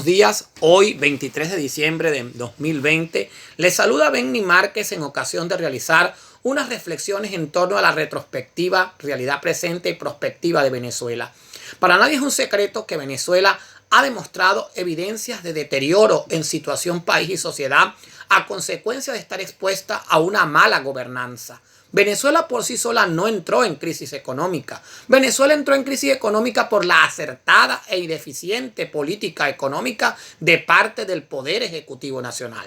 días, hoy 23 de diciembre de 2020, les saluda Benny Márquez en ocasión de realizar unas reflexiones en torno a la retrospectiva, realidad presente y prospectiva de Venezuela. Para nadie es un secreto que Venezuela ha demostrado evidencias de deterioro en situación país y sociedad a consecuencia de estar expuesta a una mala gobernanza. Venezuela por sí sola no entró en crisis económica. Venezuela entró en crisis económica por la acertada e ineficiente política económica de parte del Poder Ejecutivo Nacional.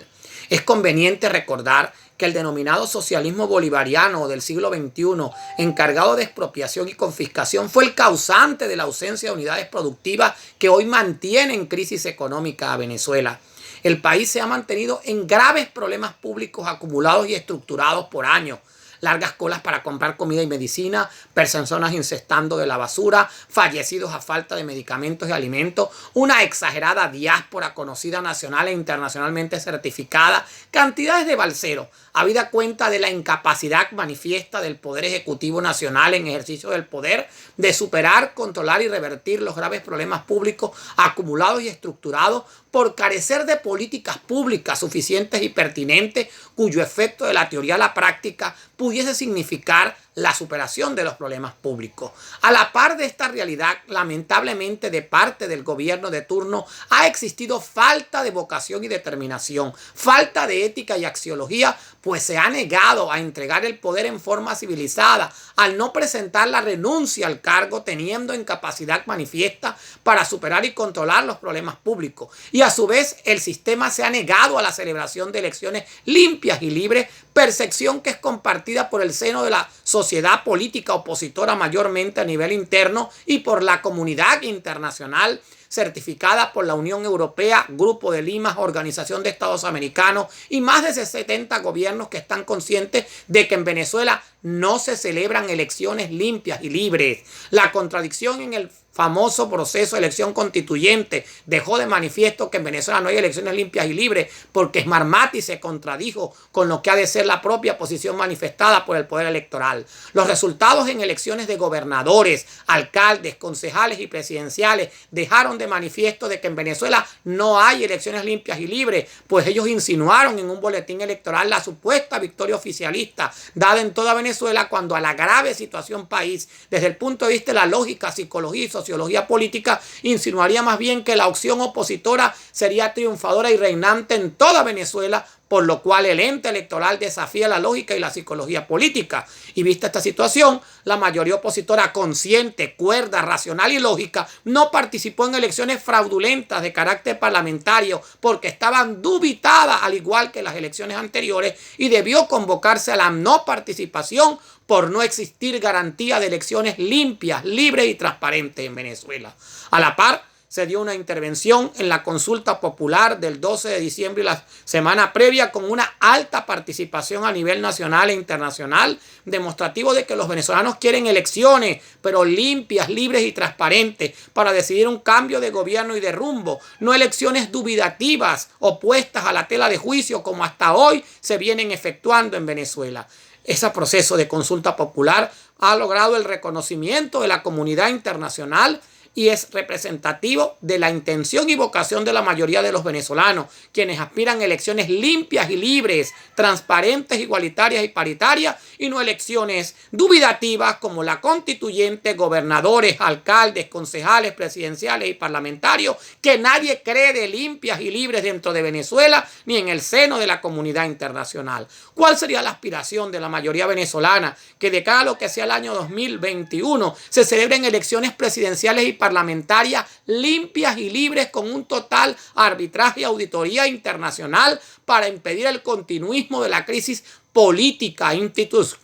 Es conveniente recordar que el denominado socialismo bolivariano del siglo XXI, encargado de expropiación y confiscación, fue el causante de la ausencia de unidades productivas que hoy mantienen crisis económica a Venezuela. El país se ha mantenido en graves problemas públicos acumulados y estructurados por años. Largas colas para comprar comida y medicina, personas incestando de la basura, fallecidos a falta de medicamentos y alimentos, una exagerada diáspora conocida nacional e internacionalmente certificada, cantidades de balseros, habida cuenta de la incapacidad manifiesta del Poder Ejecutivo Nacional en ejercicio del poder de superar, controlar y revertir los graves problemas públicos acumulados y estructurados por carecer de políticas públicas suficientes y pertinentes cuyo efecto de la teoría a la práctica pudiese significar la superación de los problemas públicos. A la par de esta realidad, lamentablemente de parte del gobierno de turno ha existido falta de vocación y determinación, falta de ética y axiología, pues se ha negado a entregar el poder en forma civilizada al no presentar la renuncia al cargo teniendo incapacidad manifiesta para superar y controlar los problemas públicos. Y a su vez el sistema se ha negado a la celebración de elecciones limpias y libres, percepción que es compartida por el seno de la sociedad política opositora mayormente a nivel interno y por la comunidad internacional certificada por la Unión Europea, Grupo de Lima, Organización de Estados Americanos y más de 70 gobiernos que están conscientes de que en Venezuela no se celebran elecciones limpias y libres. La contradicción en el famoso proceso de elección constituyente dejó de manifiesto que en Venezuela no hay elecciones limpias y libres porque Smarmati se contradijo con lo que ha de ser la propia posición manifestada por el poder electoral. Los resultados en elecciones de gobernadores, alcaldes, concejales y presidenciales dejaron de manifiesto de que en Venezuela no hay elecciones limpias y libres, pues ellos insinuaron en un boletín electoral la supuesta victoria oficialista dada en toda Venezuela cuando a la grave situación país, desde el punto de vista de la lógica, psicología y sociología política, insinuaría más bien que la opción opositora sería triunfadora y reinante en toda Venezuela, por lo cual el ente electoral desafía la lógica y la psicología política. Y vista esta situación, la mayoría opositora consciente, cuerda, racional y lógica no participó en elecciones fraudulentas de carácter parlamentario porque estaban dubitadas al igual que las elecciones anteriores y debió convocarse a la no participación por no existir garantía de elecciones limpias, libres y transparentes en Venezuela. A la par, se dio una intervención en la consulta popular del 12 de diciembre y la semana previa con una alta participación a nivel nacional e internacional, demostrativo de que los venezolanos quieren elecciones, pero limpias, libres y transparentes para decidir un cambio de gobierno y de rumbo, no elecciones dubitativas opuestas a la tela de juicio como hasta hoy se vienen efectuando en Venezuela. Ese proceso de consulta popular ha logrado el reconocimiento de la comunidad internacional y es representativo de la intención y vocación de la mayoría de los venezolanos, quienes aspiran a elecciones limpias y libres, transparentes, igualitarias y paritarias, y no elecciones dubitativas como la constituyente, gobernadores, alcaldes, concejales, presidenciales y parlamentarios, que nadie cree de limpias y libres dentro de Venezuela ni en el seno de la comunidad internacional. ¿Cuál sería la aspiración de la mayoría venezolana? Que de cara a lo que sea el año 2021 se celebren elecciones presidenciales y parlamentarias limpias y libres con un total arbitraje y auditoría internacional para impedir el continuismo de la crisis política, institucional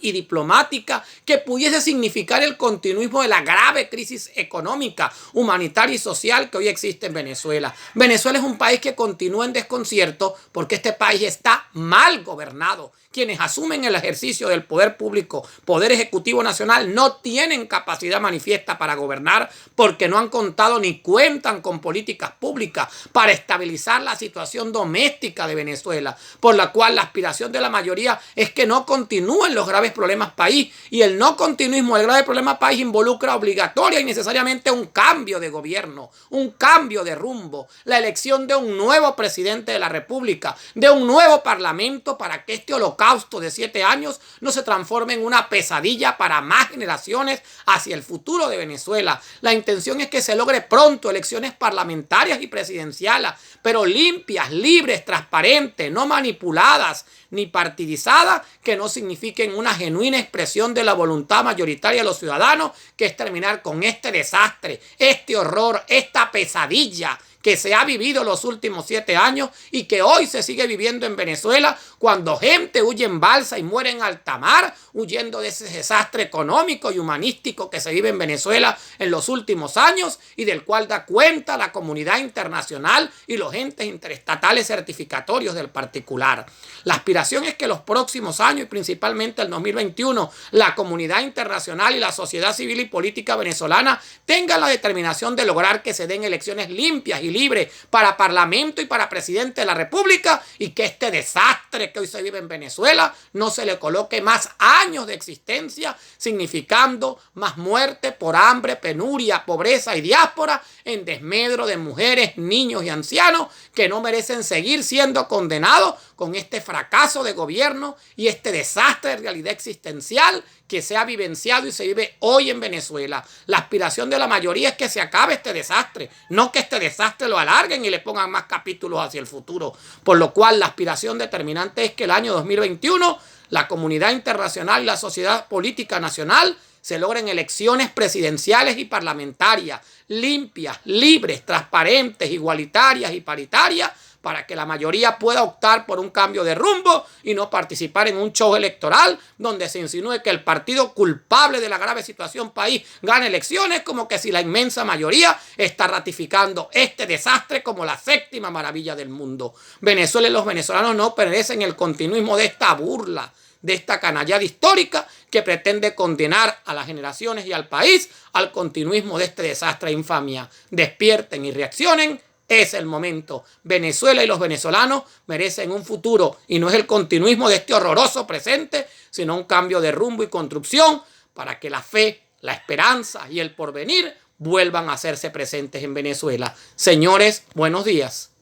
y diplomática que pudiese significar el continuismo de la grave crisis económica, humanitaria y social que hoy existe en Venezuela. Venezuela es un país que continúa en desconcierto porque este país está mal gobernado. Quienes asumen el ejercicio del poder público, poder ejecutivo nacional, no tienen capacidad manifiesta para gobernar porque no han contado ni cuentan con políticas públicas para estabilizar la situación doméstica de Venezuela, por la cual la aspiración de la mayoría es que no continúe continúen los graves problemas país. Y el no continuismo del grave problema país involucra obligatoria y necesariamente un cambio de gobierno, un cambio de rumbo, la elección de un nuevo presidente de la República, de un nuevo parlamento, para que este holocausto de 7 años no se transforme en una pesadilla para más generaciones hacia el futuro de Venezuela. La intención es que se logre pronto elecciones parlamentarias y presidenciales, pero limpias, libres, transparentes, no manipuladas ni partidizadas, que no signifiquen una genuina expresión de la voluntad mayoritaria de los ciudadanos, que es terminar con este desastre, este horror, esta pesadilla que se ha vivido los últimos 7 años y que hoy se sigue viviendo en Venezuela, cuando gente huye en balsa y muere en alta mar, huyendo de ese desastre económico y humanístico que se vive en Venezuela en los últimos años, y del cual da cuenta la comunidad internacional y los entes interestatales certificatorios del particular. La aspiración es que los próximos años, y principalmente el 2021, la comunidad internacional y la sociedad civil y política venezolana tengan la determinación de lograr que se den elecciones limpias y libre para parlamento y para presidente de la República, y que este desastre que hoy se vive en Venezuela no se le coloque más años de existencia, significando más muerte por hambre, penuria, pobreza y diáspora, en desmedro de mujeres, niños y ancianos que no merecen seguir siendo condenados con este fracaso de gobierno y este desastre de realidad existencial que se ha vivenciado y se vive hoy en Venezuela. La aspiración de la mayoría es que se acabe este desastre, no que este desastre lo alarguen y le pongan más capítulos hacia el futuro. Por lo cual la aspiración determinante es que el año 2021 la comunidad internacional y la sociedad política nacional se logren elecciones presidenciales y parlamentarias limpias, libres, transparentes, igualitarias y paritarias, para que la mayoría pueda optar por un cambio de rumbo y no participar en un show electoral donde se insinúe que el partido culpable de la grave situación país gane elecciones, como que si la inmensa mayoría está ratificando este desastre como la 7ª maravilla del mundo. Venezuela y los venezolanos no merecen el continuismo de esta burla, de esta canallada histórica que pretende condenar a las generaciones y al país al continuismo de este desastre e infamia. Despierten y reaccionen. Es el momento. Venezuela y los venezolanos merecen un futuro, y no es el continuismo de este horroroso presente, sino un cambio de rumbo y construcción para que la fe, la esperanza y el porvenir vuelvan a hacerse presentes en Venezuela. Señores, buenos días.